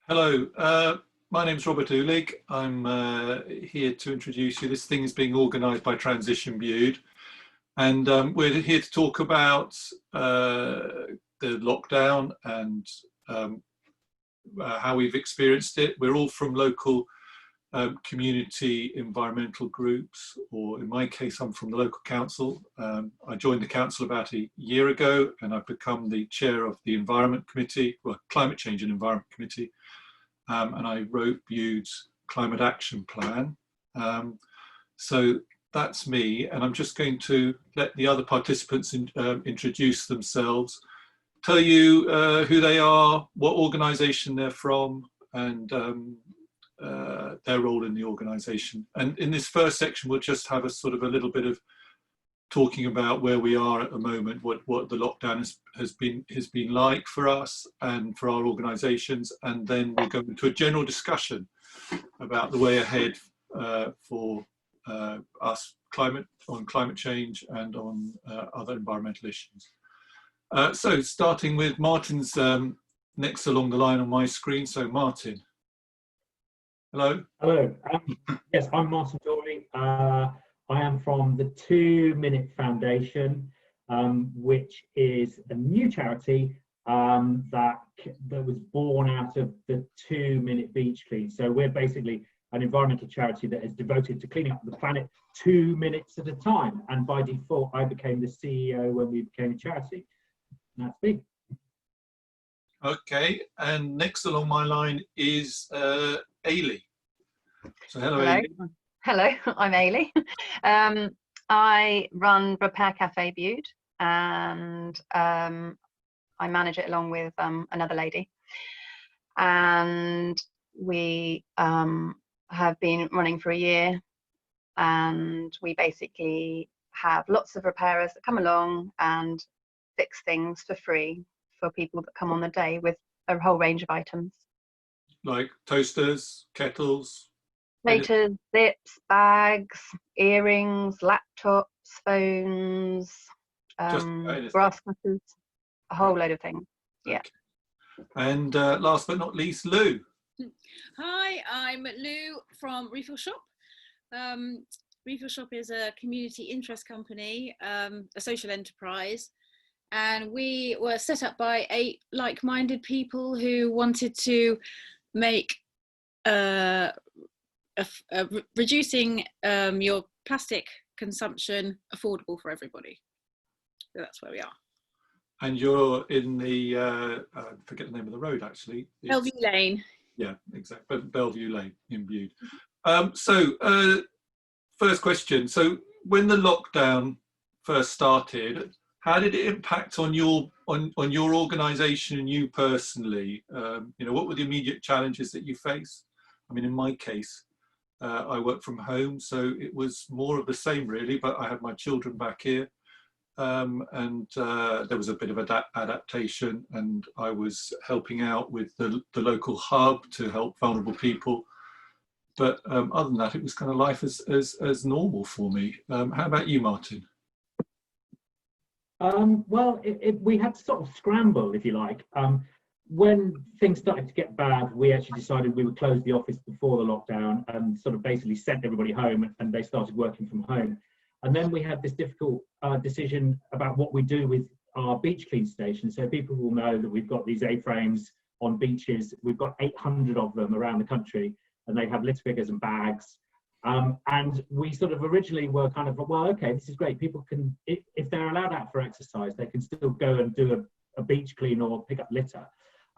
Hello, my name's Robert Uhlig. I'm here to introduce you. This thing is being organised by Transition Bude, and we're here to talk about the lockdown and how we've experienced it. We're all from local community environmental groups, or in my case, I'm from the local council. I joined the council about a year ago, and I've become the chair of the Environment Committee, well, Climate Change and Environment Committee. And I wrote Bude's Climate Action Plan. So that's me, and I'm just going to let the other participants introduce themselves, tell you who they are, what organisation they're from, and their role in the organisation. And in this first section, we'll just have a little bit of talking about where we are at the moment, what the lockdown has been like for us and for our organisations, and then we'll go into a general discussion about the way ahead for us on climate change and on other environmental issues. So starting with Martin's next along the line on my screen. So Martin. Hello. Hello. Yes, I'm Martin Dorey. I am from the 2 Minute Foundation, which is a new charity that was born out of the 2 Minute Beach Clean. So we're basically an environmental charity that is devoted to cleaning up the planet 2 minutes at a time. And by default, I became the CEO when we became a charity. And that's me. Okay, and next along my line is Eilidh. So hello, Hello. Eilidh. Hello, I'm Eilidh. I run Repair Cafe Bude, and I manage it along with another lady. And we have been running for a year, and we basically have lots of repairers that come along and fix things for free for people that come on the day with a whole range of items. Like toasters, kettles? Platers, zips, bags, earrings, laptops, phones, grass cutters, a whole load of things. Yeah. Okay. And last but not least, Lou. Hi, I'm Lou from Refill Shop. Refill Shop is a community interest company, a social enterprise, and we were set up by 8 like-minded people who wanted to make reducing your plastic consumption affordable for everybody. So that's where we are. And you're in the, I forget the name of the road actually. Bellevue Lane. Yeah, exactly. Bellevue Lane in Bude. First question. So when the lockdown first started, how did it impact on your organisation and you personally? What were the immediate challenges that you faced? I mean, in my case, I work from home, so it was more of the same really, but I had my children back here, and there was a bit of adaptation, and I was helping out with the local hub to help vulnerable people. But other than that, it was kind of life as normal for me. How about you, Martin? Well, we had to sort of scramble, if you like. When things started to get bad, we actually decided we would close the office before the lockdown and sort of basically sent everybody home, and they started working from home. And then we had this difficult decision about what we do with our beach clean stations. So people will know that we've got these A-frames on beaches. We've got 800 of them around the country, and they have litter pickers and bags. And we sort of originally were kind of, well, okay, this is great. People can, if they're allowed out for exercise, they can still go and do a beach clean or pick up litter.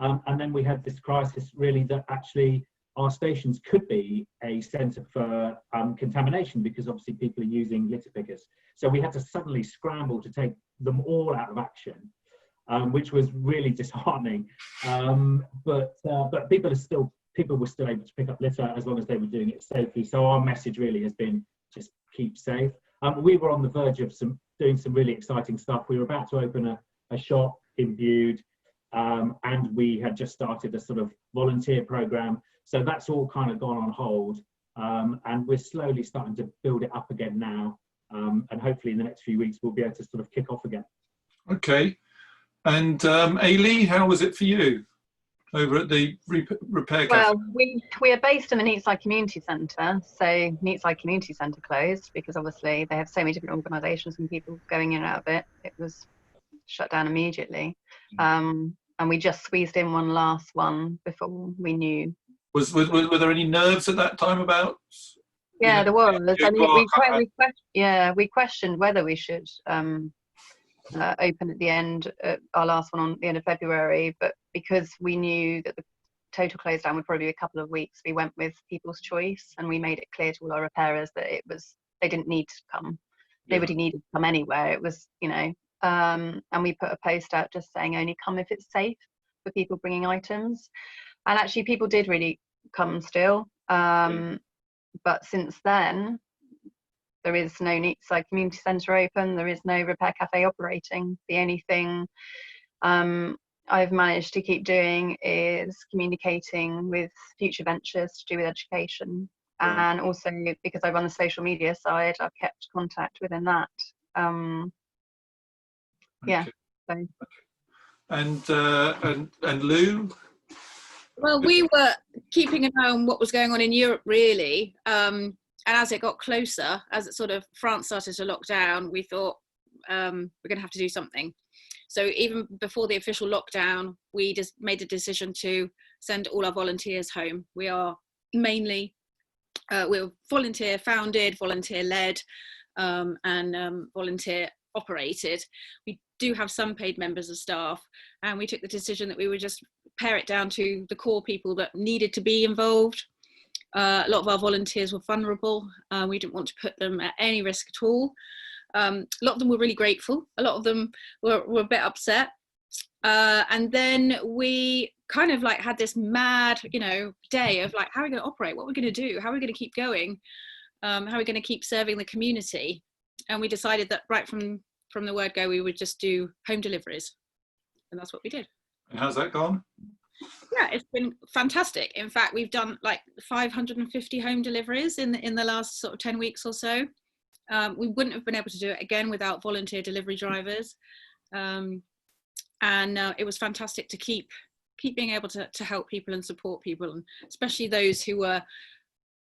And then we had this crisis really that actually our stations could be a centre for contamination, because obviously people are using litter pickers. So we had to suddenly scramble to take them all out of action, which was really disheartening. But people were still able to pick up litter as long as they were doing it safely. So our message really has been just keep safe. We were on the verge of doing some really exciting stuff. We were about to open a shop in Bude. And we had just started a sort of volunteer program, so that's all kind of gone on hold, and we're slowly starting to build it up again now, and hopefully in the next few weeks we'll be able to sort of kick off again. Okay, and Eilidh, how was it for you? over at the Repair Cafe? Well, we are based in the Neatside Community Centre, so Neatside Community Centre closed because obviously they have so many different organisations and people going in and out of it. It was shut down immediately, and we just squeezed in one last one before we knew. Were there any nerves at that time about? Yeah, there was. I mean, we questioned whether we should open at the end, our last one on the end of February, but because we knew that the total close down would probably be a couple of weeks, we went with people's choice, and we made it clear to all our repairers that they didn't need to come. Nobody needed to come anywhere. It was, and we put a post out just saying only come if it's safe for people bringing items, and actually people did really come still. But since then, there is no Neatside Community Centre open. There is no Repair Cafe operating. The only thing I've managed to keep doing is communicating with future ventures to do with education. Right. And also because I run the social media side, I've kept contact within that. Yeah. Okay. So. And Lou? Well, we were keeping an eye on what was going on in Europe, really. And as it got closer, as it sort of France started to lock down, we thought we're going to have to do something. So even before the official lockdown, we just made a decision to send all our volunteers home. We are mainly, we're volunteer founded, volunteer led, and volunteer operated. We do have some paid members of staff, and we took the decision that we would just pare it down to the core people that needed to be involved. A lot of our volunteers were vulnerable. We didn't want to put them at any risk at all. A lot of them were really grateful. A lot of them were a bit upset. And then we kind of like had this mad, day of like, how are we going to operate? What are we going to do? How are we going to keep going? How are we going to keep serving the community? And we decided that right from the word go, we would just do home deliveries. And that's what we did. And how's that gone? Yeah, it's been fantastic. In fact, we've done like 550 home deliveries in the last sort of 10 weeks or so. We wouldn't have been able to do it again without volunteer delivery drivers. And it was fantastic to keep being able to help people and support people, and especially those who were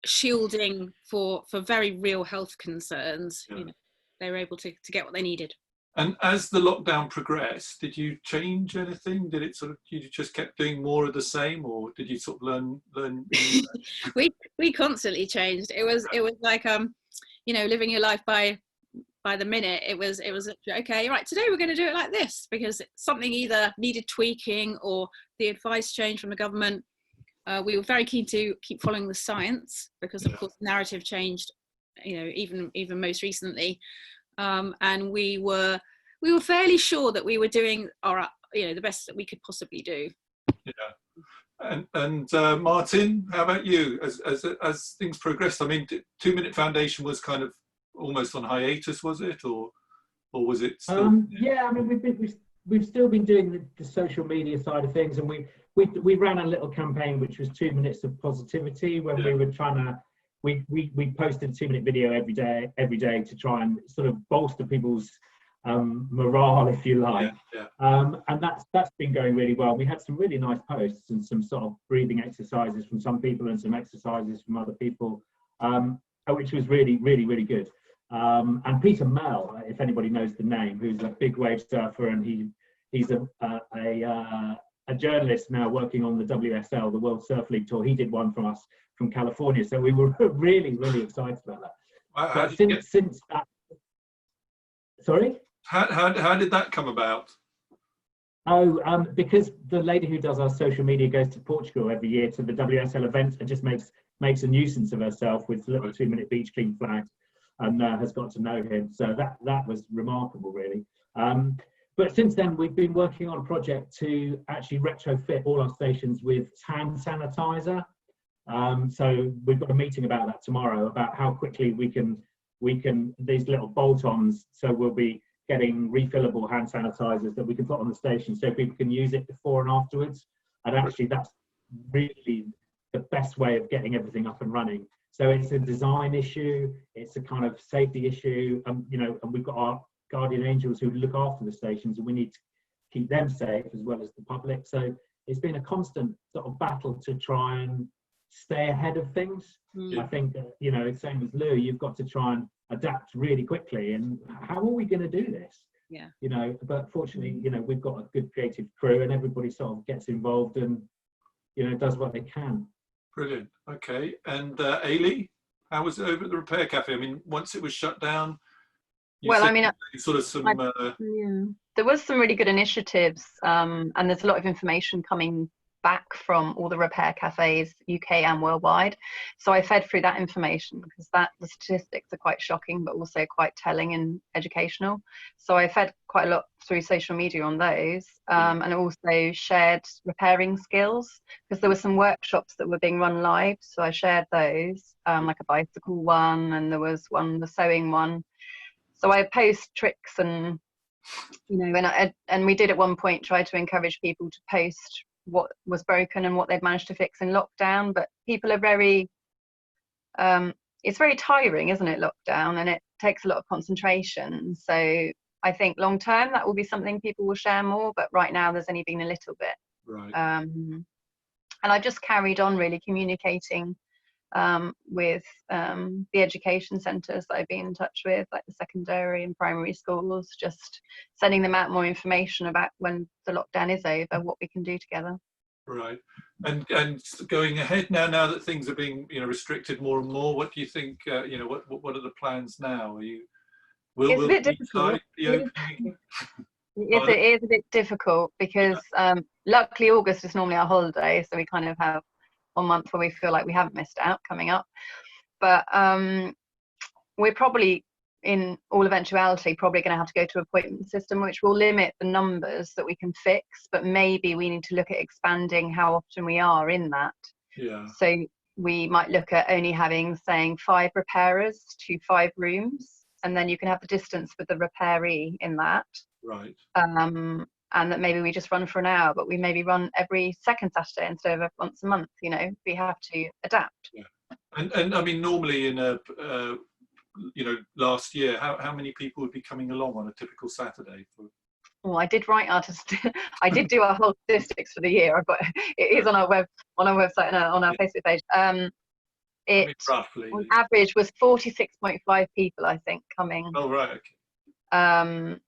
shielding for very real health concerns. Yeah. They were able to get what they needed. And as the lockdown progressed, did you change anything? Did it you just kept doing more of the same, or did you sort of learn? we constantly changed. It was like living your life by the minute. It was okay, right, today we're going to do it like this because something either needed tweaking or the advice changed from the government. We were very keen to keep following the science because of course the narrative changed, even most recently. And we were fairly sure that we were doing our the best that we could possibly do. Yeah. And Martin, how about you? As things progressed, I mean, 2 Minute Foundation was kind of almost on hiatus, was it, or was it still? Yeah, I mean, we've still been doing the social media side of things, and we ran a little campaign which was 2 minutes of positivity when we were trying to. We posted a 2-minute video every day to try and sort of bolster people's morale, if you like. And that's been going really well. We had some really nice posts and some sort of breathing exercises from some people and some exercises from other people, which was really, really, really good. And Peter Mell, if anybody knows the name, who's a big wave surfer, and he's a journalist now working on the WSL, the World Surf League Tour. He did one from us from California, so we were really, really excited about that. Since that, sorry? How did that come about? Because the lady who does our social media goes to Portugal every year to the WSL events and just makes a nuisance of herself with little 2-minute beach clean flags, and has got to know him. So that was remarkable, really. But since then, we've been working on a project to actually retrofit all our stations with hand sanitizer. So we've got a meeting about that tomorrow, about how quickly we can these little bolt-ons. So we'll be getting refillable hand sanitizers that we can put on the station so people can use it before and afterwards. And actually, that's really the best way of getting everything up and running. So it's a design issue, it's a kind of safety issue, and we've got our guardian angels who look after the stations, and we need to keep them safe as well as the public. So it's been a constant sort of battle to try and stay ahead of things. Mm. I think, you know, same as Lou, you've got to try and adapt really quickly. And how are we going to do this? Yeah. You know, but fortunately, you know, we've got a good creative crew and everybody sort of gets involved and, you know, does what they can. Brilliant. Okay. And Eilidh, how was it over at the Repair Cafe? I mean, once it was shut down, you Well, said I mean, sort of some. yeah. There was some really good initiatives, and there's a lot of information coming back from all the repair cafes, UK and worldwide. So I fed through that information because the statistics are quite shocking, but also quite telling and educational. So I fed quite a lot through social media on those, and also shared repairing skills because there were some workshops that were being run live. So I shared those, like a bicycle one, and there was one, the sewing one. So I post tricks and, you know, and we did at one point try to encourage people to post what was broken and what they've managed to fix in lockdown. But people are very, it's very tiring, isn't it, lockdown, and it takes a lot of concentration. So I think long term that will be something people will share more, but right now there's only been a little bit. Right. And I just carried on really communicating with the education centres that I've been in touch with, like the secondary and primary schools, just sending them out more information about when the lockdown is over, what we can do together. Right. And going ahead now that things are being, you know, restricted more and more, what do you think? You know, what are the plans now? Are you? It's a bit difficult. It is a bit difficult because luckily August is normally our holiday, so we kind of have 1 month where we feel like we haven't missed out coming up. But we're probably, in all eventuality, probably going to have to go to an appointment system, which will limit the numbers that we can fix. But maybe we need to look at expanding how often we are in that. Yeah. So we might look at only having, saying, 5 repairers to 5 rooms, and then you can have the distance with the repairee in that. Right. And that maybe we just run for an hour, but we maybe run every second Saturday instead of once a month. You know, we have to adapt. Yeah. And I mean, normally in a, you know, last year, how many people would be coming along on a typical Saturday? Well, I did write out I did do our whole statistics for the year. I've got it is on our website and on our Facebook page. It roughly on average was 46.5 people, I think, coming. Oh right. Okay.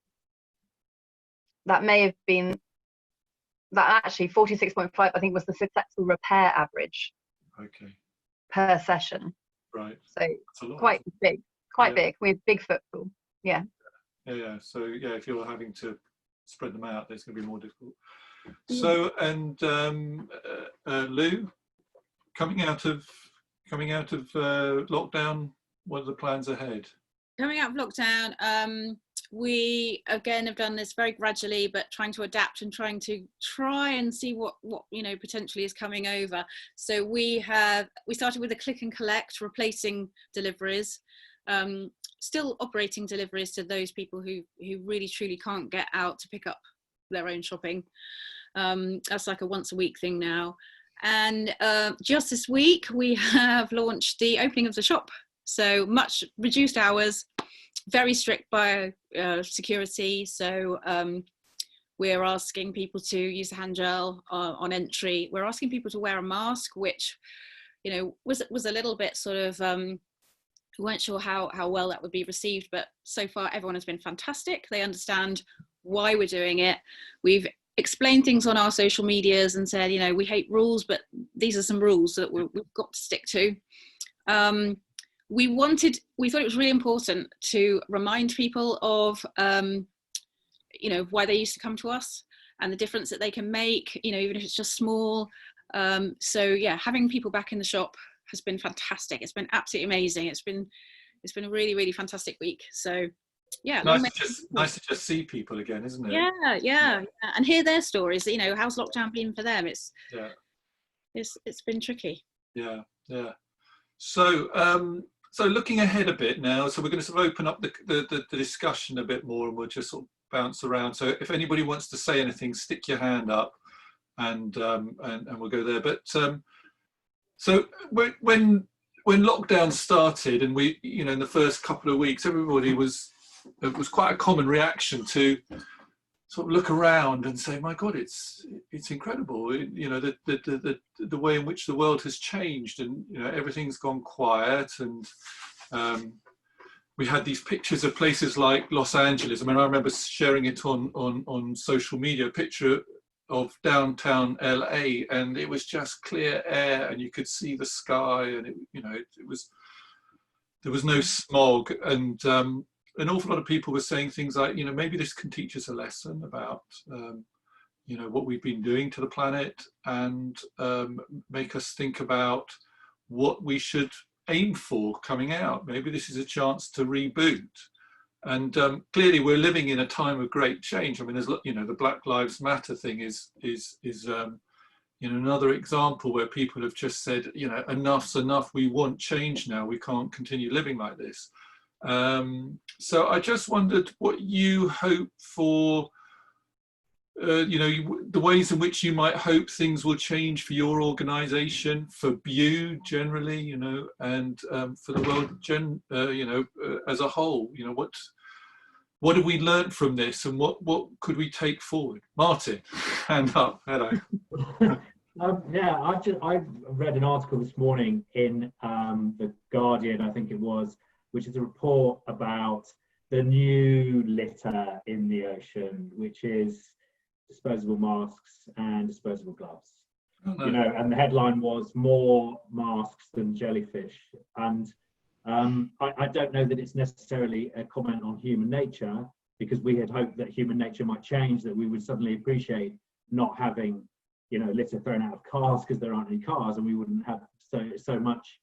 That may have been, that actually 46.5 I think was the successful repair average. Okay. Per session. Right. So quite big, big. We have big footfall. Yeah. Yeah. So yeah, if you're having to spread them out, it's going to be more difficult. So and Lou, coming out of lockdown, what are the plans ahead? Coming out of lockdown, we again have done this very gradually, but trying to adapt and trying and see what you know potentially is coming over. So we started with a click and collect, replacing deliveries, still operating deliveries to those people who really truly can't get out to pick up their own shopping. That's like a once a week thing now. And just this week we have launched the opening of the shop. So much reduced hours, very strict bio security. So we're asking people to use the hand gel on entry. We're asking people to wear a mask, which, you know, was a little bit sort of, we weren't sure how well that would be received, but so far everyone has been fantastic. They understand why we're doing it. We've explained things on our social medias and said, you know, we hate rules, but these are some rules that we've got to stick to. We thought it was really important to remind people of, you know, why they used to come to us and the difference that they can make, you know, even if it's just small. So yeah, having people back in the shop has been fantastic. It's been absolutely amazing. It's been a really, really fantastic week. So yeah, nice to just see people again, isn't it? Yeah, and hear their stories. You know, how's lockdown been for them? It's been tricky. Yeah. So looking ahead a bit now, so we're going to sort of open up the discussion a bit more, and we'll just sort of bounce around. So if anybody wants to say anything, stick your hand up, and we'll go there. But so when lockdown started, and we, you know, in the first couple of weeks, everybody it was quite a common reaction to sort of look around and say, my God, it's incredible. You know, the way in which the world has changed, and you know, everything's gone quiet. And we had these pictures of places like Los Angeles. I mean, I remember sharing it on social media, a picture of downtown LA, and it was just clear air, and you could see the sky, and there was no smog, and an awful lot of people were saying things like, you know, maybe this can teach us a lesson about, you know, what we've been doing to the planet, and make us think about what we should aim for coming out. Maybe this is a chance to reboot. And clearly we're living in a time of great change. I mean, there's, you know, the Black Lives Matter thing is you know, another example where people have just said, you know, enough's enough, we want change now, we can't continue living like this. So I just wondered what you hope for, you know, the ways in which you might hope things will change for your organisation, for Bude generally, you know, and for the world, you know, as a whole. You know, what have we learnt from this, and what could we take forward? Martin, hand up. Hello. Yeah, I read an article this morning in the Guardian, I think it was, which is a report about the new litter in the ocean, which is disposable masks and disposable gloves. Oh, no. You know, and the headline was more masks than jellyfish. And I don't know that it's necessarily a comment on human nature, because we had hoped that human nature might change, that we would suddenly appreciate not having, you know, litter thrown out of cars because there aren't any cars, and we wouldn't have so much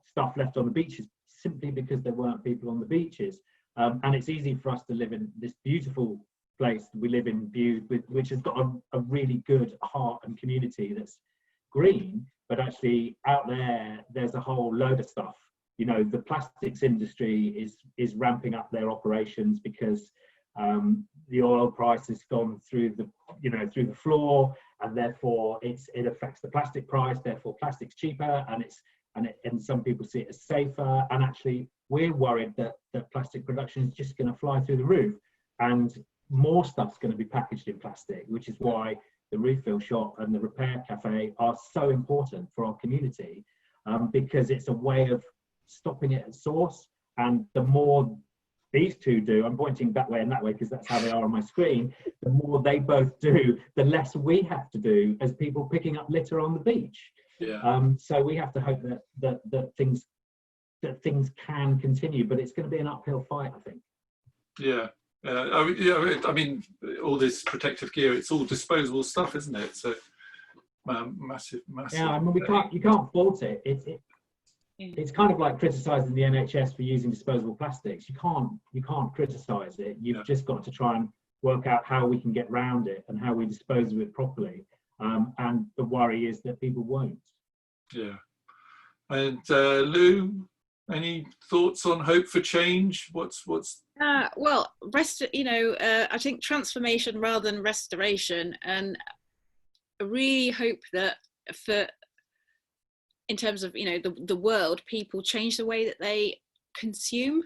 stuff left on the beaches simply because there weren't people on the beaches. And it's easy for us to live in this beautiful place we live in, Bude, which has got a really good heart and community that's green, but actually out there there's a whole load of stuff. You know, the plastics industry is ramping up their operations because the oil price has gone through the floor, and therefore it affects the plastic price. Therefore, plastic's cheaper, and some people see it as safer. And actually, we're worried that plastic production is just going to fly through the roof, and more stuff's going to be packaged in plastic, which is why the refill shop and the repair cafe are so important for our community, because it's a way of stopping it at source. And the more these two do, I'm pointing that way and that way because that's how they are on my screen, the more they both do, the less we have to do as people picking up litter on the beach. Yeah. So we have to hope that things can continue, but it's going to be an uphill fight, I think. Yeah. I mean, all this protective gear, it's all disposable stuff, isn't it? So massive. Yeah, I mean, you can't fault it. It's kind of like criticising the NHS for using disposable plastics. You can't criticise it. You've just got to try and work out how we can get around it and how we dispose of it properly. And the worry is that people won't. Yeah. And Lou, any thoughts on hope for change? What's? Well, I think transformation rather than restoration, and I really hope that in terms of, you know, the world, people change the way that they consume.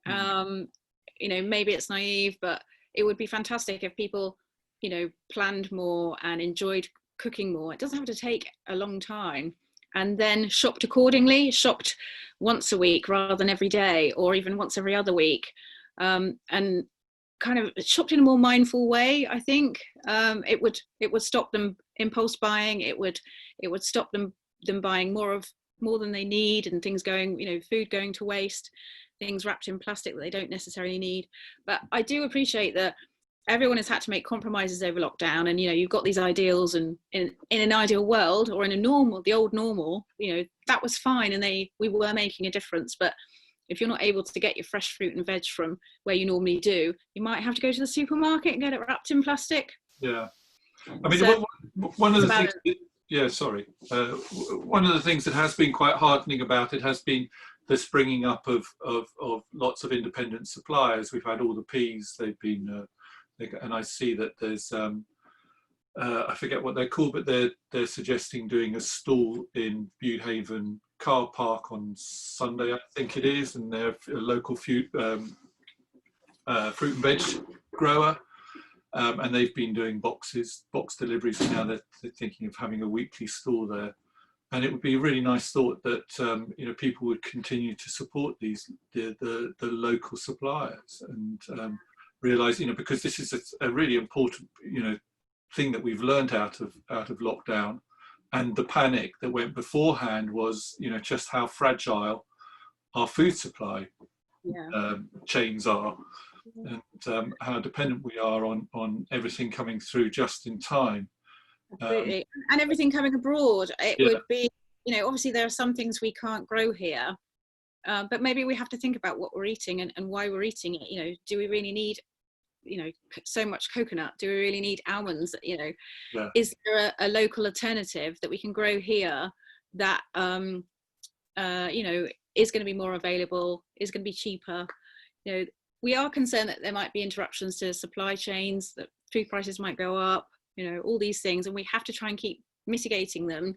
You know, maybe it's naive, but it would be fantastic if people, you know, planned more and enjoyed cooking more. It doesn't have to take a long time, and then shopped accordingly, shopped once a week rather than every day, or even once every other week, and kind of shopped in a more mindful way. I think it would stop them impulse buying. It would stop them buying more than they need, and things going, you know, food going to waste, things wrapped in plastic that they don't necessarily need. But I do appreciate that everyone has had to make compromises over lockdown, and, you know, you've got these ideals, and in an ideal world, or in the old normal, you know, that was fine, and we were making a difference. But if you're not able to get your fresh fruit and veg from where you normally do, you might have to go to the supermarket and get it wrapped in plastic. Yeah, I mean, so, one of the things. Yeah, sorry. One of the things that has been quite heartening about it has been the springing up of lots of independent suppliers. We've had all the peas. They've been, and I see that there's, I forget what they're called, but they're suggesting doing a stall in Bude Haven car park on Sunday, I think it is, and they're a local fruit and veg grower, and they've been doing box deliveries, and now they're thinking of having a weekly store there. And it would be a really nice thought that you know, people would continue to support the local suppliers, and realise, you know, because this is a really important, you know, thing that we've learned out of lockdown, and the panic that went beforehand was, you know, just how fragile our food supply chains are, and how dependent we are on everything coming through just in time. Absolutely. And everything coming abroad, it would be, you know, obviously there are some things we can't grow here, but maybe we have to think about what we're eating and why we're eating it. You know, do we really need, you know, so much coconut? Do we really need almonds? You know, is there a local alternative that we can grow here that, you know, is going to be more available, is going to be cheaper? You know, we are concerned that there might be interruptions to supply chains, that food prices might go up, you know, all these things, and we have to try and keep mitigating them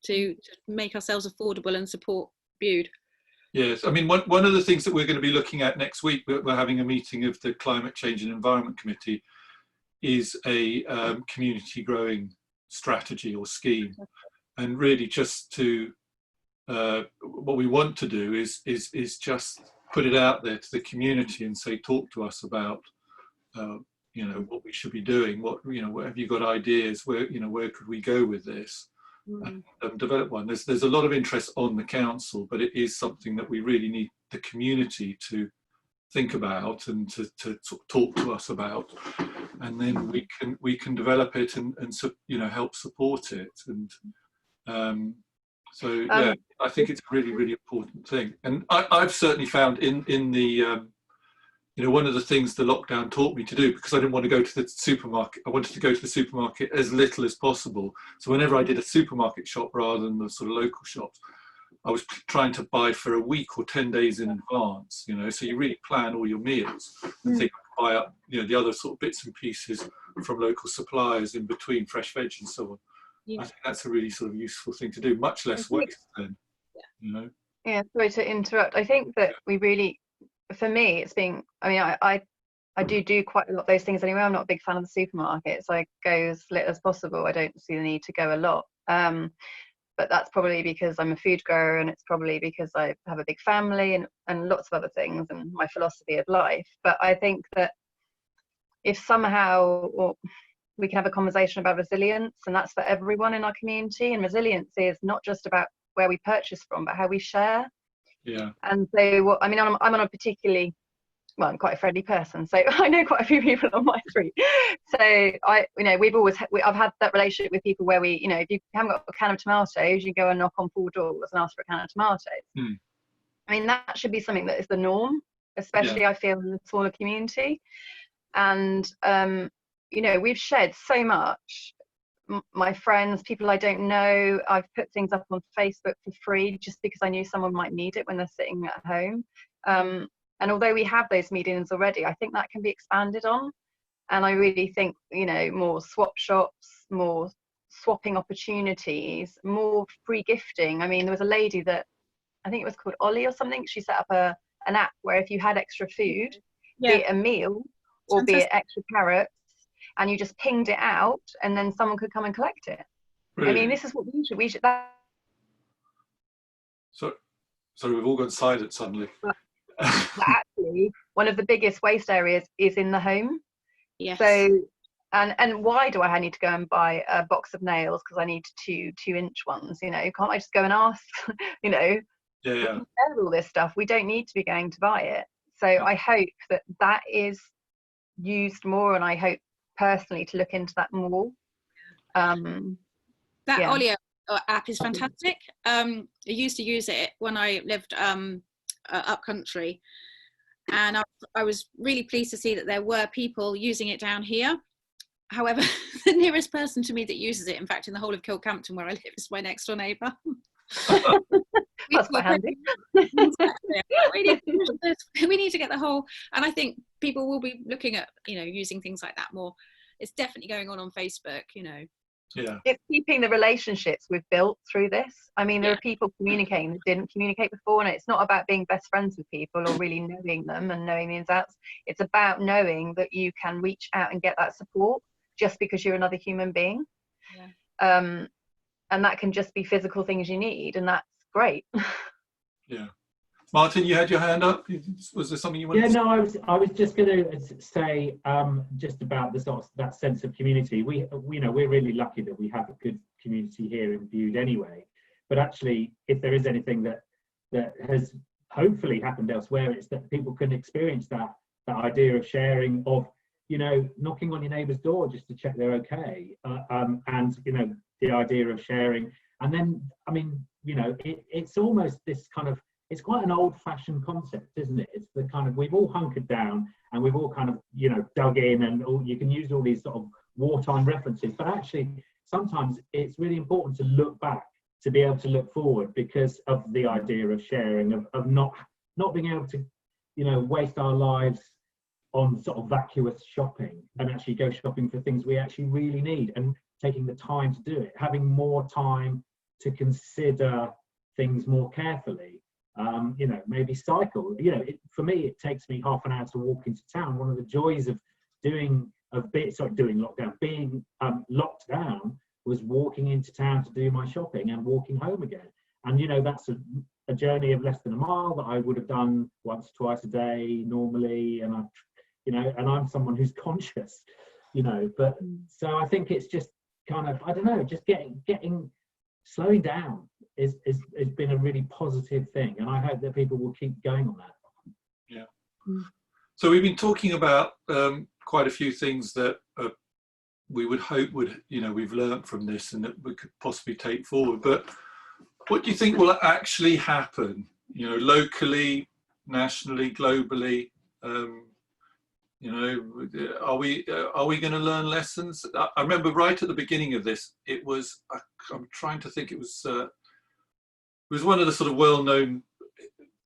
to make ourselves affordable and support Bude. Yes, I mean, one of the things that we're going to be looking at next week, we're having a meeting of the Climate Change and Environment Committee, is a community growing strategy or scheme. And really just to, what we want to do is just put it out there to the community and say, talk to us about, you know, what we should be doing, what, you know, have you got ideas, where, you know, where could we go with this? And develop one. There's a lot of interest on the council, but it is something that we really need the community to think about and to talk to us about, and then we can develop it and you know, help support it. And so yeah, I think it's a really important thing. And I've certainly found in the you know, one of the things the lockdown taught me to do, because I didn't want to go to the supermarket, I wanted to go to the supermarket as little as possible. So whenever I did a supermarket shop rather than the sort of local shops, I was trying to buy for a week or 10 days in advance, you know, so you really plan all your meals and think, buy up, you know, the other sort of bits and pieces from local suppliers in between, fresh veg and so on. I think that's a really sort of useful thing to do, much less waste then, you know. Yeah, sorry to interrupt. I think that we really, for me, it's been, I mean, I do quite a lot of those things anyway. I'm not a big fan of the supermarkets. I go as little as possible. I don't see the need to go a lot. But that's probably because I'm a food grower, and it's probably because I have a big family and lots of other things, and my philosophy of life. But I think that if somehow we can have a conversation about resilience, and that's for everyone in our community, and resilience is not just about where we purchase from, but how we share. Yeah. And so, I mean, I'm on a particularly, well, I'm quite a friendly person, so I know quite a few people on my street. So you know, I've had that relationship with people where we, you know, if you haven't got a can of tomatoes, you go and knock on 4 doors and ask for a can of tomatoes. I mean, that should be something that is the norm, especially I feel in the smaller community. And you know, we've shared so much. My friends, people I don't know, I've put things up on Facebook for free just because I knew someone might need it when they're sitting at home. And although we have those meetings already, I think that can be expanded on. And I really think, you know, more swap shops, more swapping opportunities, more free gifting. I mean, there was a lady that, I think it was called Ollie or something, she set up an app where if you had extra food, be it a meal or be it extra carrots, and you just pinged it out, and then someone could come and collect it. Brilliant. I mean, this is what we should. So we've all gone silent suddenly. But actually, one of the biggest waste areas is in the home. Yes. So, and why do I need to go and buy a box of nails because I need 2-inch ones? You know, can't I just go and ask? You know, all this stuff. We don't need to be going to buy it. So I hope that is used more, and I hope personally to look into that more. That Ollie app is fantastic. I used to use it when I lived up country, and I was really pleased to see that there were people using it down here. However, the nearest person to me that uses it, in fact in the whole of Kilcampton where I live, is my next door neighbour. That's quite handy. We need to get the whole, and I think people will be looking at, you know, using things like that more. It's definitely going on Facebook, you know. Yeah. It's keeping the relationships we've built through this. I mean, there Yeah. are people communicating that didn't communicate before, and it's not about being best friends with people or really knowing them and knowing the ins and outs. It's about knowing that you can reach out and get that support just because you're another human being. Yeah. And that can just be physical things you need, and that's great. Yeah. Martin, you had your hand up. Was there something you wanted Yeah, to say? no, I was just going to say just about the sort of that sense of community. We're really lucky that we have a good community here in Bude anyway. But actually, if there is anything that has hopefully happened elsewhere, it's that people can experience that idea of sharing, of knocking on your neighbour's door just to check they're okay, and the idea of sharing. And then, I mean, it's almost this kind of, it's quite an old-fashioned concept, isn't it? It's the kind of, we've all hunkered down and we've all kind of, dug in, and you can use all these sort of wartime references, but actually sometimes it's really important to look back, to be able to look forward, because of the idea of sharing, of not being able to, waste our lives on sort of vacuous shopping, and actually go shopping for things we actually really need, and taking the time to do it, having more time to consider things more carefully. Maybe cycle. For me, it takes me half an hour to walk into town. One of the joys of being locked down was walking into town to do my shopping and walking home again. And that's a journey of less than a mile that I would have done once, twice a day normally. And I'm someone who's conscious, But so I think it's just kind of, I don't know, just slowing down has been a really positive thing, and I hope that people will keep going on that. Yeah. So we've been talking about quite a few things that we would hope we've learnt from this and that we could possibly take forward. But what do you think will actually happen? Locally, nationally, globally. Are we going to learn lessons? I remember right at the beginning of this, it was, I'm trying to think, it was one of the sort of well-known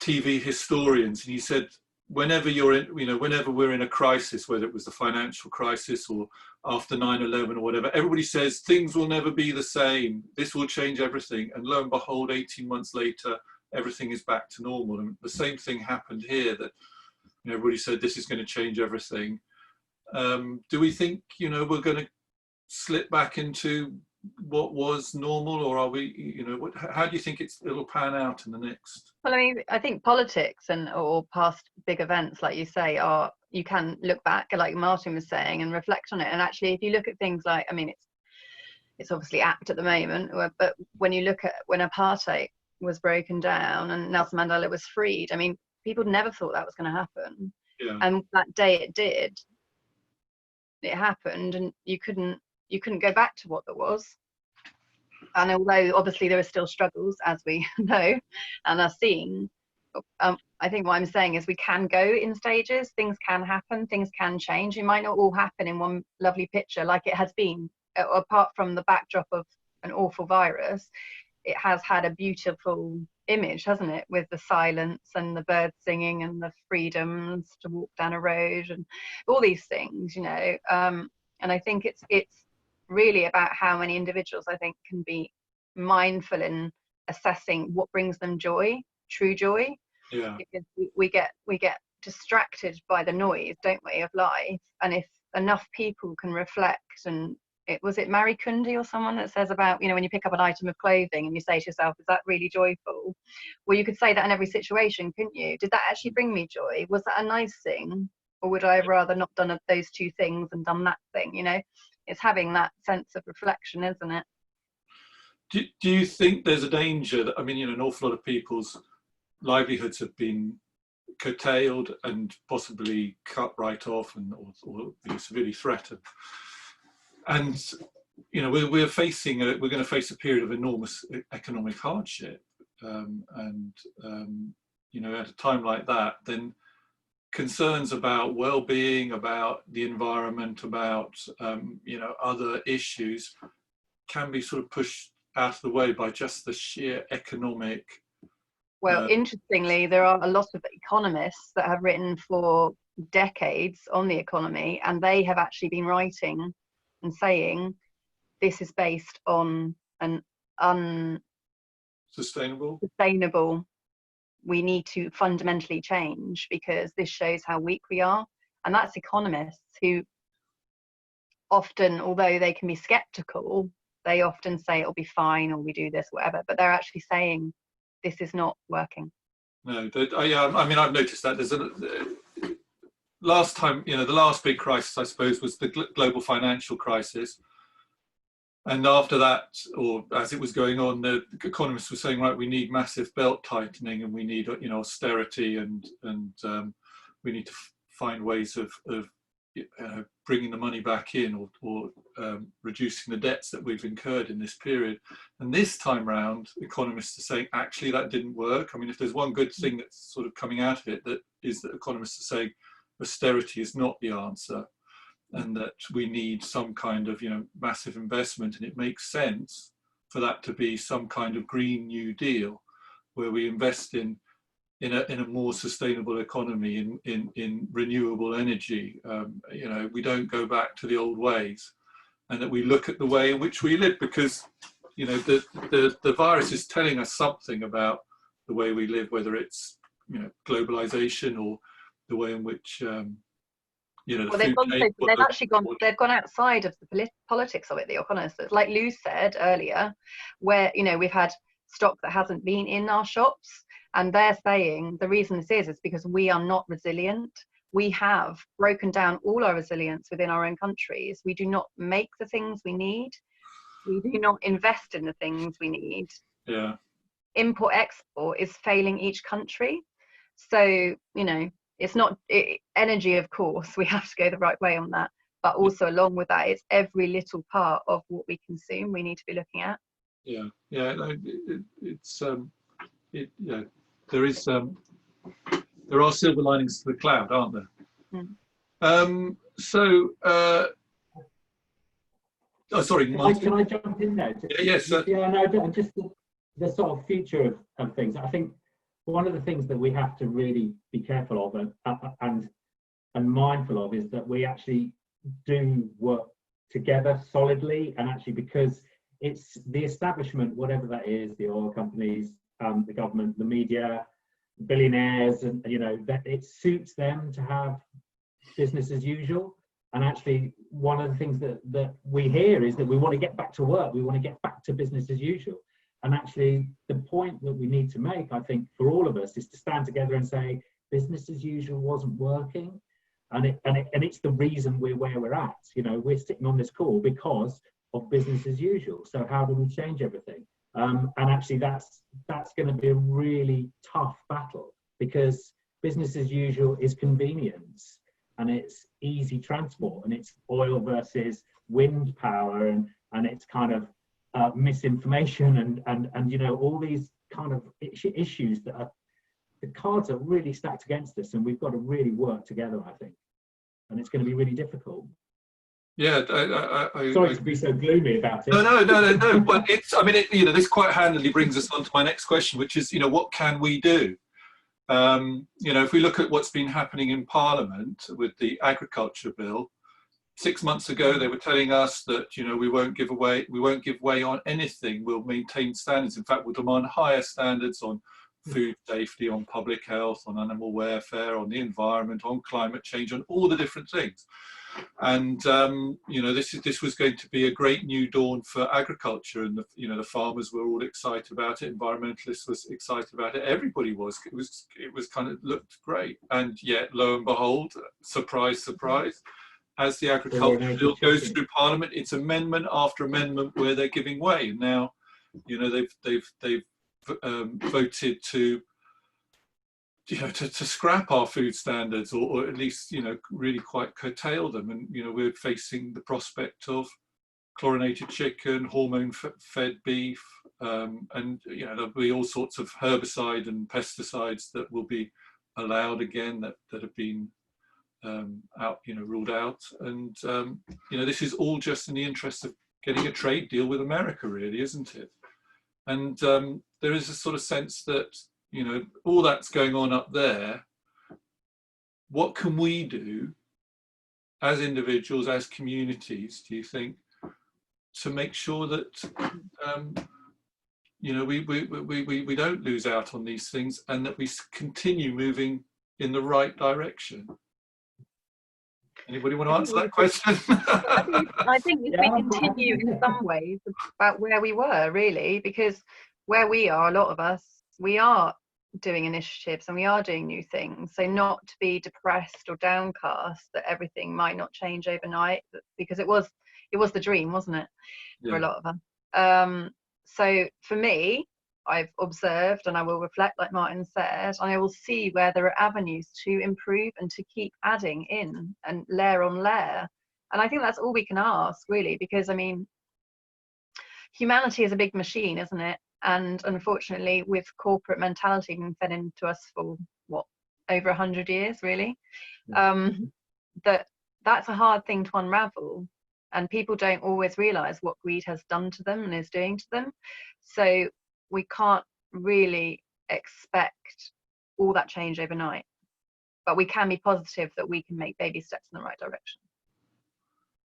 TV historians, and he said, whenever we're in a crisis, whether it was the financial crisis or after 9/11 or whatever, everybody says things will never be the same. This will change everything. And lo and behold, 18 months later, everything is back to normal. And the same thing happened here, that everybody said this is going to change everything. Do we think, we're going to slip back into what was normal, or are we, how do you think it'll pan out in the next? Well, I mean, I think politics or past big events, like you say, you can look back, like Martin was saying, and reflect on it. And actually, if you look at things like, I mean, it's obviously apt at the moment, but when you look at when apartheid was broken down and Nelson Mandela was freed, I mean, people never thought that was going to happen. Yeah. And that day it happened, and you couldn't go back to what there was. And although obviously there are still struggles, as we know and are seeing, I think what I'm saying is we can go in stages. Things can happen, things can change. It might not all happen in one lovely picture like it has been, apart from the backdrop of an awful virus. It has had a beautiful image, hasn't it, with the silence and the birds singing and the freedoms to walk down a road and all these things, and I think it's really about how many individuals, I think, can be mindful in assessing what brings them joy, true joy. Yeah. Because we get distracted by the noise, don't we, of life. And if enough people can reflect, and was it Marie Kondo or someone that says about, when you pick up an item of clothing and you say to yourself, is that really joyful? Well, you could say that in every situation, couldn't you? Did that actually bring me joy? Was that a nice thing? Or would I have rather not done those two things and done that thing? It's having that sense of reflection, isn't it? Do you think there's a danger that, an awful lot of people's livelihoods have been curtailed and possibly cut right off, or severely threatened? And we're going to face a period of enormous economic hardship, and at a time like that, then concerns about well-being, about the environment, about other issues can be sort of pushed out of the way by just the sheer economic. Well, interestingly, there are a lot of economists that have written for decades on the economy, and they have actually been writing and saying this is based on an Sustainable. We need to fundamentally change, because this shows how weak we are. And that's economists who often, although they can be skeptical, they often say it'll be fine, or we do this, whatever, but they're actually saying this is not working. No, I mean, I've noticed that there's last time, the last big crisis, I suppose, was the global financial crisis. And after that, or as it was going on, the economists were saying, right, we need massive belt tightening, and we need, austerity, and we need to find ways of bringing the money back in, or reducing the debts that we've incurred in this period. And this time round, economists are saying, actually, that didn't work. I mean, if there's one good thing that's sort of coming out of it, that is that economists are saying austerity is not the answer, and that we need some kind of massive investment, and it makes sense for that to be some kind of Green New Deal, where we invest in a more sustainable economy, in renewable energy. We don't go back to the old ways, and that we look at the way in which we live, because the virus is telling us something about the way we live, whether it's globalization, or the way in which well, they've gone outside of the politics of it, the economists. Like Lou said earlier, where we've had stock that hasn't been in our shops, and they're saying the reason this is because we are not resilient. We have broken down all our resilience within our own countries. We do not make the things we need. We do not invest in the things we need. Yeah. Import export is failing each country. So it's not energy, of course, we have to go the right way on that, but also along with that, it's every little part of what we consume we need to be looking at. There are silver linings to the cloud, aren't there? Sorry, Martin. Can I jump in there? Yes. Just the sort of future of things. I think one of the things that we have to really be careful of and mindful of is that we actually do work together solidly, and actually, because it's the establishment, whatever that is, the oil companies, the government, the media, billionaires, and that it suits them to have business as usual. And actually, one of the things that we hear is that we want to get back to work, we want to get back to business as usual. And actually, the point that we need to make, I think, for all of us, is to stand together and say business as usual wasn't working, and it's the reason we're where we're at. We're sitting on this call because of business as usual. So how do we change everything? And actually, that's going to be a really tough battle, because business as usual is convenience, and it's easy transport, and it's oil versus wind power, and it's kind of misinformation, and all these kind of issues that are, the cards are really stacked against us, and we've got to really work together, I think, and it's going to be really difficult. Yeah, sorry to be so gloomy about it. No. Well, this quite handily brings us on to my next question, which is, what can we do? If we look at what's been happening in Parliament with the agriculture bill, 6 months ago they were telling us that we won't give way on anything. We'll maintain standards. In fact, we'll demand higher standards on food safety, on public health, on animal welfare, on the environment, on climate change, on all the different things. And this was going to be a great new dawn for agriculture, and the farmers were all excited about it. Environmentalists was excited about it. Everybody was. It was kind of looked great. And yet, lo and behold, surprise, surprise, as the agriculture bill goes through Parliament, it's amendment after amendment where they're giving way. Now, they've voted to scrap our food standards, or at least really quite curtail them, and we're facing the prospect of chlorinated chicken, hormone-fed beef, and there'll be all sorts of herbicide and pesticides that will be allowed again that have been ruled out, and this is all just in the interest of getting a trade deal with America, really, isn't it? And there is a sort of sense that all that's going on up there. What can we do as individuals, as communities, do you think, to make sure that you know, we don't lose out on these things, and that we continue moving in the right direction. Anybody want to answer that question? I think if we continue in some ways about where we were, really, because where we are, a lot of us, we are doing initiatives and we are doing new things. So not to be depressed or downcast that everything might not change overnight, because it was the dream, wasn't it, for a lot of us. So for me, I've observed and I will reflect, like Martin said, and I will see where there are avenues to improve and to keep adding in and layer on layer. And I think that's all we can ask, really, because I mean, humanity is a big machine, isn't it? And unfortunately, with corporate mentality being fed into us for what, over 100 years, really, that's a hard thing to unravel. And people don't always realize what greed has done to them and is doing to them. So we can't really expect all that change overnight, but we can be positive that we can make baby steps in the right direction.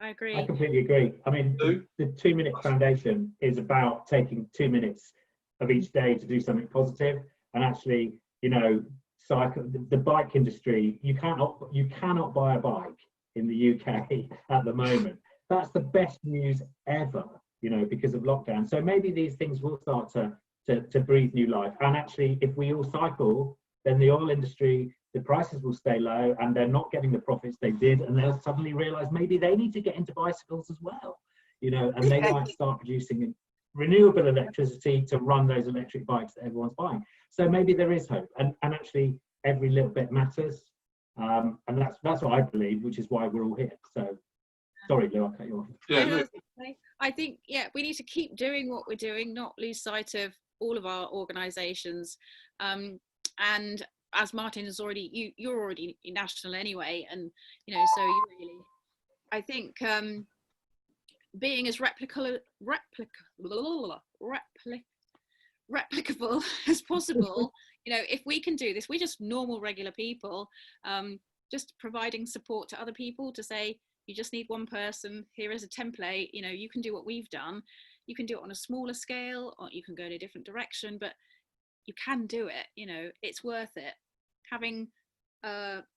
I agree. I completely agree. I mean, the 2-minute foundation is about taking 2 minutes of each day to do something positive. And actually, you know, the bike industry, you cannot buy a bike in the UK at the moment. That's the best news ever, you know, because of lockdown. So maybe these things will start to breathe new life. And actually, if we all cycle, then the oil industry, the prices will stay low and they're not getting the profits they did. And they'll suddenly realize maybe they need to get into bicycles as well, you know, and they might start producing renewable electricity to run those electric bikes that everyone's buying. So maybe there is hope. And actually, every little bit matters. And that's what I believe, which is why we're all here. So, sorry, Lou, I'll cut you off. Yeah, I think, yeah, we need to keep doing what we're doing, not lose sight of all of our organisations. And as Martin has already, you're already national anyway, and you know, so you really, I think, being as replicable as possible. You know, if we can do this, we're just normal, regular people, just providing support to other people to say, you just need one person, here is a template, you know, you can do what we've done. You can do it on a smaller scale, or you can go in a different direction, but you can do it, you know, it's worth it. Having,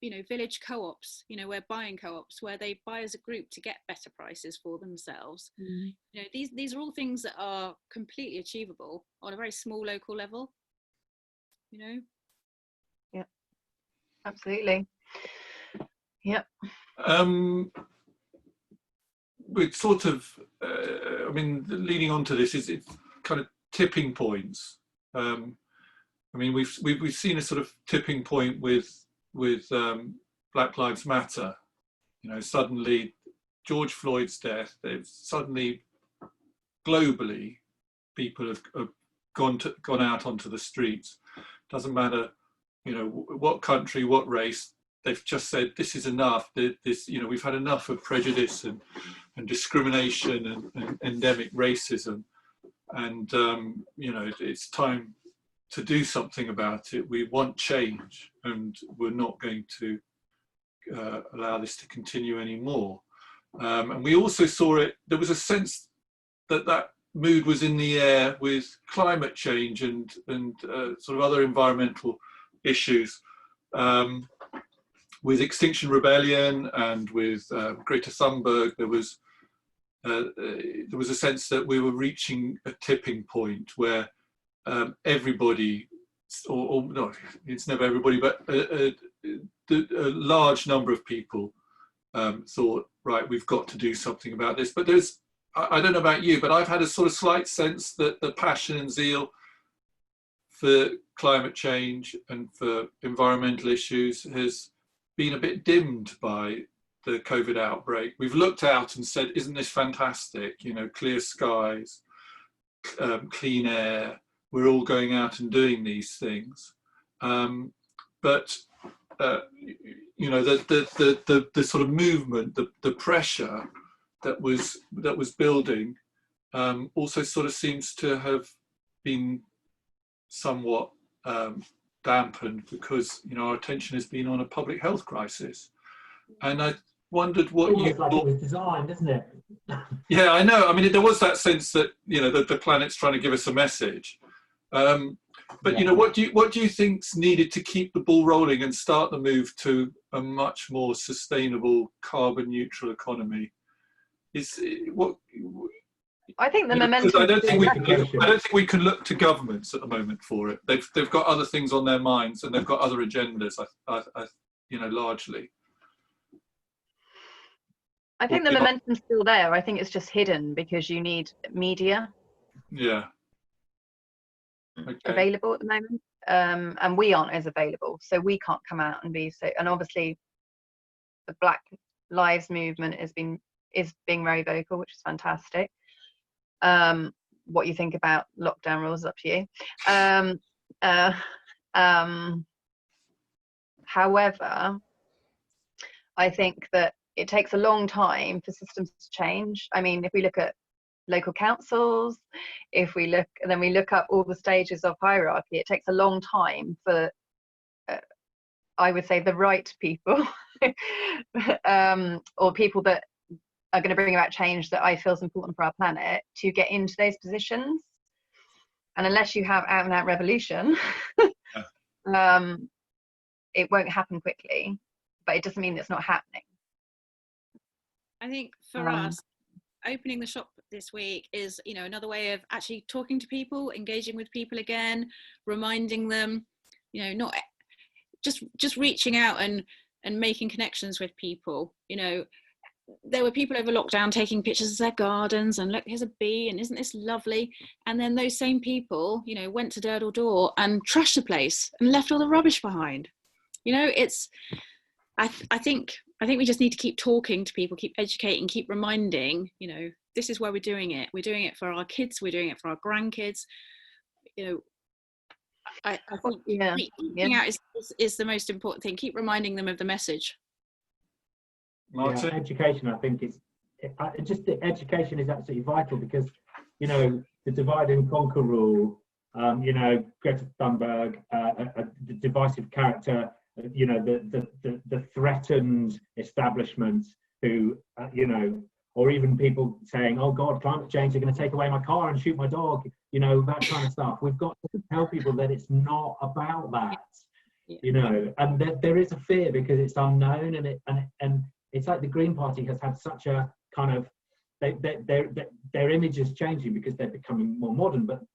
you know, village co-ops, you know, we're buying co-ops where they buy as a group to get better prices for themselves. You know, these are all things that are completely achievable on a very small local level, you know. Yeah, absolutely. Yep. With sort of, I mean, leading on to this, it's kind of tipping points. I mean, we've seen a sort of tipping point with Black Lives Matter. You know, suddenly George Floyd's death, they've suddenly globally people have gone out onto the streets. Doesn't matter, you know, what country, what race. They've just said this is enough. This, you know, we've had enough of prejudice and discrimination and endemic racism, and you know, it's time to do something about it. We want change, and we're not going to allow this to continue anymore. And we also saw it. There was a sense that mood was in the air with climate change and sort of other environmental issues. With Extinction Rebellion and with Greta Thunberg, there was a sense that we were reaching a tipping point where everybody, or no, it's never everybody, but a large number of people thought, right, we've got to do something about this. But there's, I don't know about you, but I've had a sort of slight sense that the passion and zeal for climate change and for environmental issues has been a bit dimmed by the COVID outbreak. We've looked out and said, isn't this fantastic? You know, clear skies, clean air, we're all going out and doing these things. But you know, the sort of movement, the pressure that was building also sort of seems to have been somewhat dampened, because, you know, our attention has been on a public health crisis. And wondered what you almost like it thought. was designed, isn't it? Yeah, I know. I mean, there was that sense that, you know, the planet's trying to give us a message. But you know, what do you think's needed to keep the ball rolling and start the move to a much more sustainable, carbon neutral economy? I think the You know, momentum. I don't think we can look to governments at the moment for it. They've got other things on their minds and they've got other agendas. You know, largely. I think the momentum's still there. I think it's just hidden because you need media. Yeah. Okay. Available at the moment, and we aren't as available, so we can't come out and be so. And obviously, the Black Lives Movement is being very vocal, which is fantastic. What you think about lockdown rules is up to you. However, I think that it takes a long time for systems to change. I mean, if we look at local councils, if we look up all the stages of hierarchy, it takes a long time for I would say the right people or people that are going to bring about change that I feel is important for our planet to get into those positions. And unless you have out and out revolution, it won't happen quickly, but it doesn't mean it's not happening. I think for us, opening the shop this week is, you know, another way of actually talking to people, engaging with people again, reminding them, you know, not just reaching out and making connections with people. You know, there were people over lockdown taking pictures of their gardens and look, here's a bee and isn't this lovely? And then those same people, you know, went to door to door and trashed the place and left all the rubbish behind. You know, it's, I think we just need to keep talking to people, keep educating, keep reminding, you know, this is where we're doing it. We're doing it for our kids. We're doing it for our grandkids. You know, I think reaching out is the most important thing. Keep reminding them of the message. Martin? Yeah, education, I think, education is absolutely vital because, you know, the divide and conquer rule, you know, Greta Thunberg, the divisive character, you know, the threatened establishment who, you know, or even people saying, oh God, climate change, they're going to take away my car and shoot my dog, you know, that kind of stuff. We've got to tell people that it's not about that, you know, and there is a fear because it's unknown, and it's like the Green Party has had such a kind of, their image is changing because they're becoming more modern, but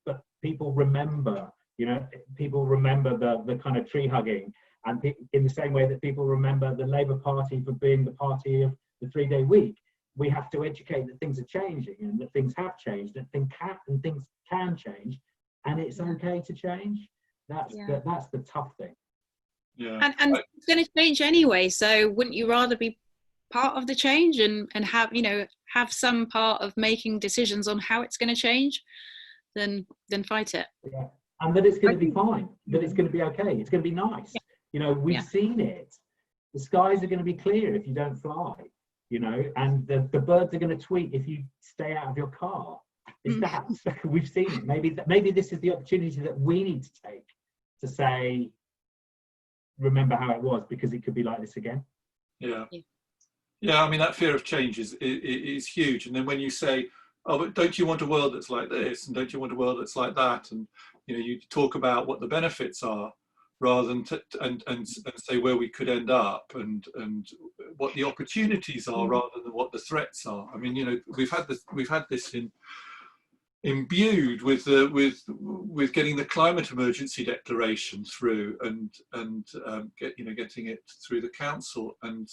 people remember, you know, people remember the kind of tree hugging, and in the same way that people remember the Labour Party for being the party of the 3-day week. We have to educate that things are changing and that things have changed, that things can change, and it's okay to change. That's the tough thing. Yeah. And it's going to change anyway. So wouldn't you rather be part of the change and have, you know, have some part of making decisions on how it's going to change than fight it? Yeah. And that it's going to be fine, that it's going to be okay, it's going to be nice. Yeah. You know, we've seen it. The skies are going to be clear if you don't fly, you know, and the birds are going to tweet if you stay out of your car. It's that. We've seen it. Maybe this is the opportunity that we need to take to say, remember how it was, because it could be like this again. Yeah. Yeah, I mean, that fear of change is huge. And then when you say, oh, but don't you want a world that's like this? And don't you want a world that's like that? And, you know, you talk about what the benefits are rather than and say where we could end up and what the opportunities are rather than what the threats are. I mean, you know, we've had this imbued with getting the climate emergency declaration through and getting it through the council, and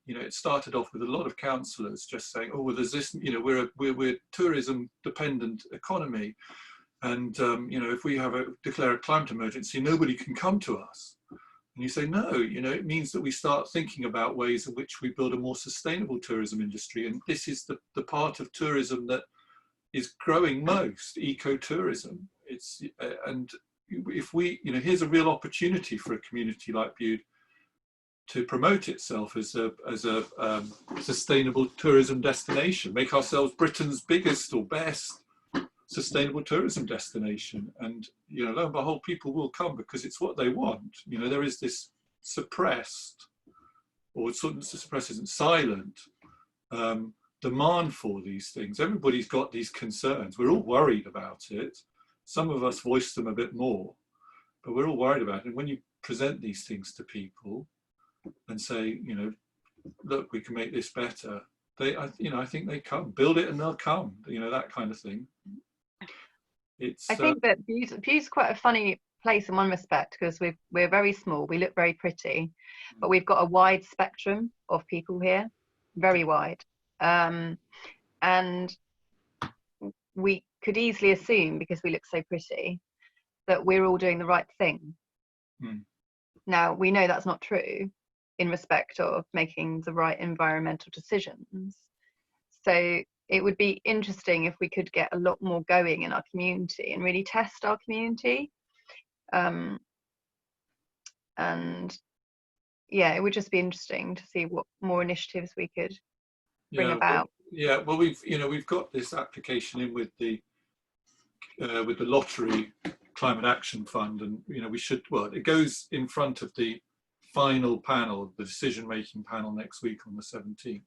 you know, it started off with a lot of councillors just saying, oh well, there's this, you know, we're tourism dependent economy, and you know, if we declare a climate emergency, nobody can come to us. And you say, no, you know, it means that we start thinking about ways in which we build a more sustainable tourism industry, and this is the part of tourism that is growing most, ecotourism. It's and if we, you know, here's a real opportunity for a community like Bude to promote itself as a sustainable tourism destination, make ourselves Britain's biggest or best sustainable tourism destination. And, you know, lo and behold, people will come because it's what they want. You know, there is this suppressed or sort of suppress isn't silent demand for these things. Everybody's got these concerns. We're all worried about it. Some of us voice them a bit more, but we're all worried about it. And when you present these things to people and say, you know, look, we can make this better, I think they come. Build it and they'll come. You know, that kind of thing. I think that Bude's quite a funny place in one respect, because we're very small, we look very pretty, but we've got a wide spectrum of people here, very wide, and we could easily assume, because we look so pretty, that we're all doing the right thing. Now, we know that's not true in respect of making the right environmental decisions, so it would be interesting if we could get a lot more going in our community and really test our community. And yeah, it would just be interesting to see what more initiatives we could bring about. Well, we've got this application in with the lottery climate action fund, and it goes in front of the final panel, the decision-making panel, next week on the 17th.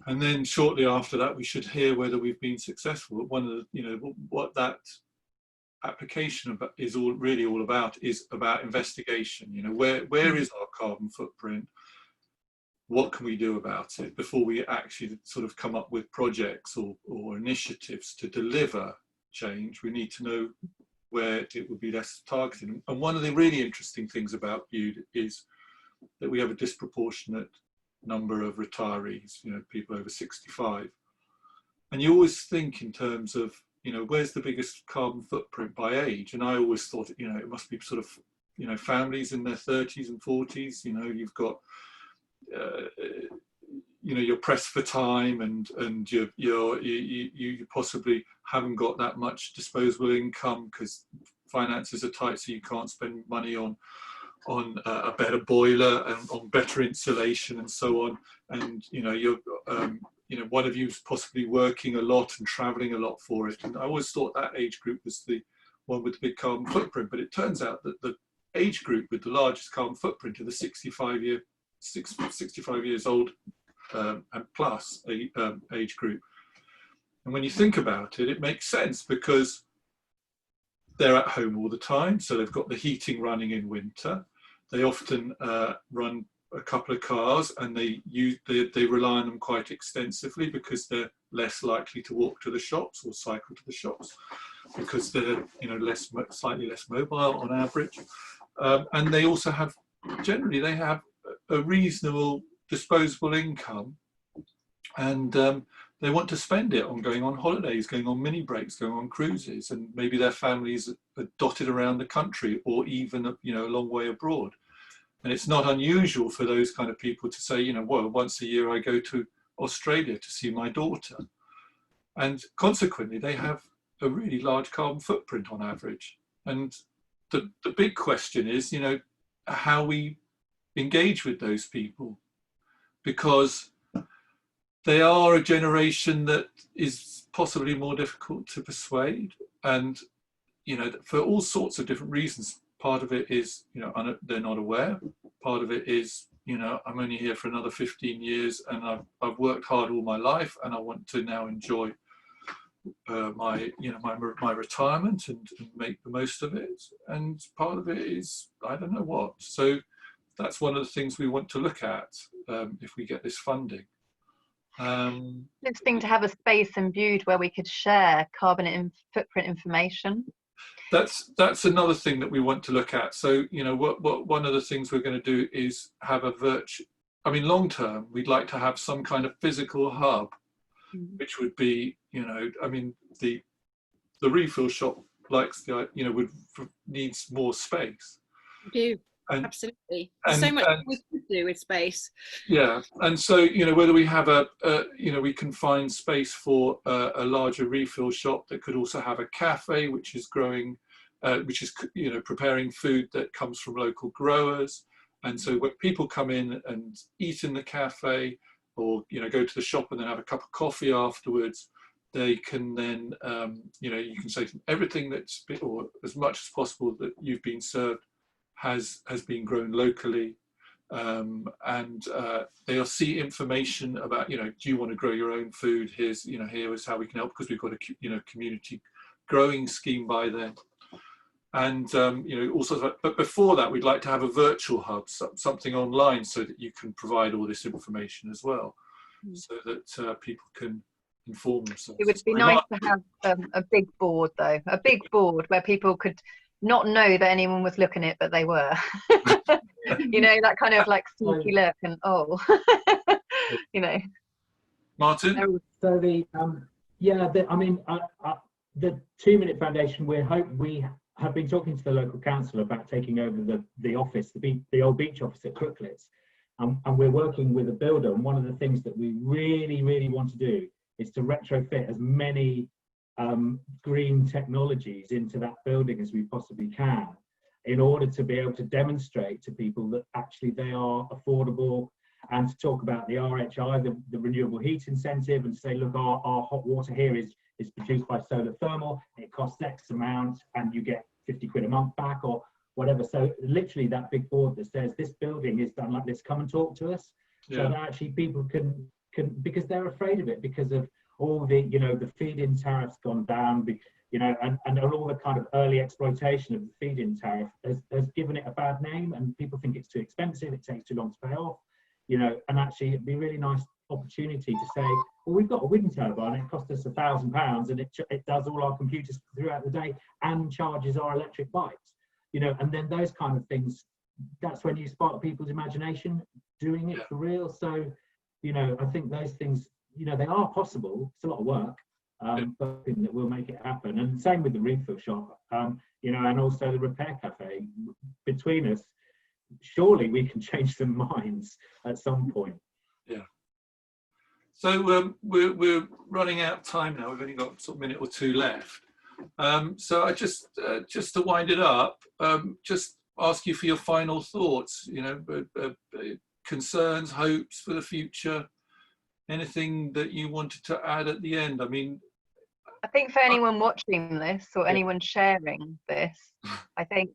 And then shortly after that, we should hear whether we've been successful. One of the, what that application is really all about is about investigation. Where is our carbon footprint? What can we do about it before we actually sort of come up with projects or initiatives to deliver change? We need to know where it would be less targeted. And one of the really interesting things about Bude is that we have a disproportionate number of retirees, people over 65. And you always think in terms of, where's the biggest carbon footprint by age? And I always thought, it must be sort of, families in their 30s and 40s. You've got, you're pressed for time, and you possibly haven't got that much disposable income because finances are tight, so you can't spend money on a better boiler and on better insulation and so on. And you're one of you's possibly working a lot and traveling a lot for it. And I always thought that age group was the one with the big carbon footprint, but it turns out that the age group with the largest carbon footprint are the 65 years old and plus age group. And when you think about it, it makes sense, because they're at home all the time, so they've got the heating running in winter. They often run a couple of cars, and they rely on them quite extensively, because they're less likely to walk to the shops or cycle to the shops, because they're slightly less mobile on average. And they also have, generally, they have a reasonable disposable income, and they want to spend it on going on holidays, going on mini breaks, going on cruises, and maybe their families are dotted around the country, or even a long way abroad. And it's not unusual for those kind of people to say, well, once a year I go to Australia to see my daughter. And consequently, they have a really large carbon footprint on average. And the big question is, how we engage with those people, because they are a generation that is possibly more difficult to persuade, and for all sorts of different reasons. Part of it is they're not aware. Part of it is I'm only here for another 15 years, and I've worked hard all my life, and I want to now enjoy my retirement and make the most of it. And part of it is I don't know what. So that's one of the things we want to look at if we get this funding. Interesting to have a space in Bude where we could share carbon footprint information. That's another thing that we want to look at. So what one of the things we're going to do is have long term, we'd like to have some kind of physical hub, which would be the refill shop likes needs more space. We do. Absolutely. There's so much we could do with space. Yeah, and so whether we have we can find space for a larger refill shop that could also have a cafe, which is growing, which is preparing food that comes from local growers. And so when people come in and eat in the cafe, or go to the shop and then have a cup of coffee afterwards, they can then you can say everything that's or as much as possible that you've been served has been grown locally. and they'll see information about, do you want to grow your own food? Here's, here is how we can help, because we've got a, community growing scheme by then. And, also, but before that, we'd like to have a virtual hub, something online, so that you can provide all this information as well, so that people can inform themselves. It would be nice to have a big board, though, a big board where people could not know that anyone was looking at it, but they were. That kind of like sneaky look and Martin? So the 2 Minute Foundation, we have been talking to the local council about taking over the office, the old beach office at Crooklets, and we're working with a builder. And one of the things that we really, really want to do is to retrofit as many green technologies into that building as we possibly can, in order to be able to demonstrate to people that actually they are affordable, and to talk about the RHI, the renewable heat incentive, and say, look, our hot water here is produced by solar thermal, it costs X amount, and you get 50 quid a month back, or whatever. So literally that big board that says this building is done like this, come and talk to us. So that actually people can, because they're afraid of it, because of all the, the feed-in tariffs gone down, and all the kind of early exploitation of the feed-in tariff has given it a bad name, and people think it's too expensive, it takes too long to pay off, and actually it'd be a really nice opportunity to say, well, we've got a wind turbine, it cost us £1,000, and it does all our computers throughout the day and charges our electric bikes, and then those kind of things, that's when you spark people's imagination doing it for real. So, I think those things, they are possible. It's a lot of work, but that will make it happen. And same with the refill shop, and also the Repair Cafe. Between us, surely we can change some minds at some point. Yeah. So we're running out of time now. We've only got sort of a minute or two left. So I just to wind it up, just ask you for your final thoughts. Concerns, hopes for the future. Anything that you wanted to add at the end? I mean, I think for anyone watching this or anyone sharing this, I think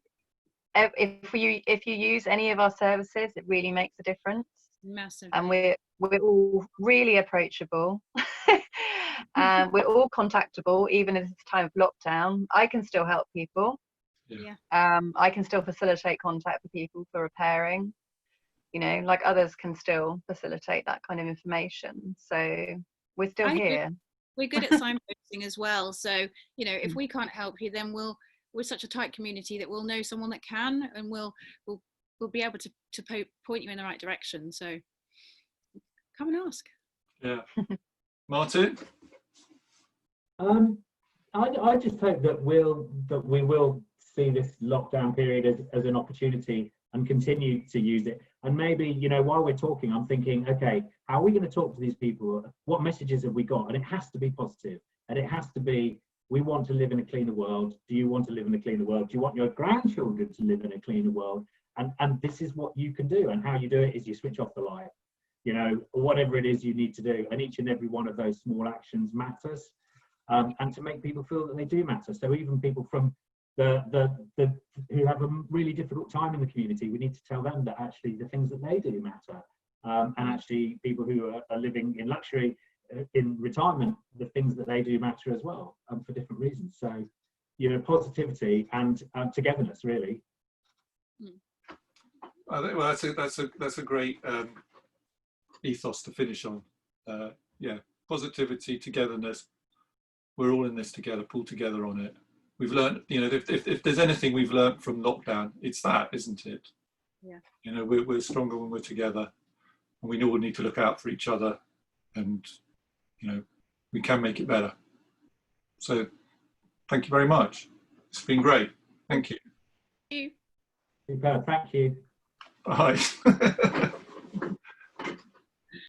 if you use any of our services, it really makes a difference. Massive. And we're all really approachable. We're all contactable, even in this time of lockdown. I can still help people. Yeah. I can still facilitate contact with people for repairing. Like others can still facilitate that kind of information. So we're still here. We're good at signposting as well. So, if we can't help you, then we're such a tight community that we'll know someone that can, and we'll be able to point you in the right direction. So come and ask. Yeah. Martin? I just hope that we will see this lockdown period as an opportunity and continue to use it. And maybe, while we're talking, I'm thinking, okay, how are we going to talk to these people? What messages have we got? And it has to be positive. And it has to be, we want to live in a cleaner world. Do you want to live in a cleaner world? Do you want your grandchildren to live in a cleaner world? And this is what you can do. And how you do it is you switch off the light, whatever it is you need to do. And each and every one of those small actions matters. And to make people feel that they do matter. So even people from who have a really difficult time in the community, we need to tell them that actually the things that they do matter. And actually people who are living in luxury, in retirement, the things that they do matter as well, for different reasons. So, positivity and togetherness, really. I think, well, that's a great ethos to finish on. Positivity, togetherness. We're all in this together. Pull together on it. We've learned, if there's anything we've learned from lockdown, it's that, isn't it? Yeah. We're stronger when we're together, and we all need to look out for each other, and we can make it better. So, thank you very much. It's been great. Thank you. Superb. Thank you. Bye.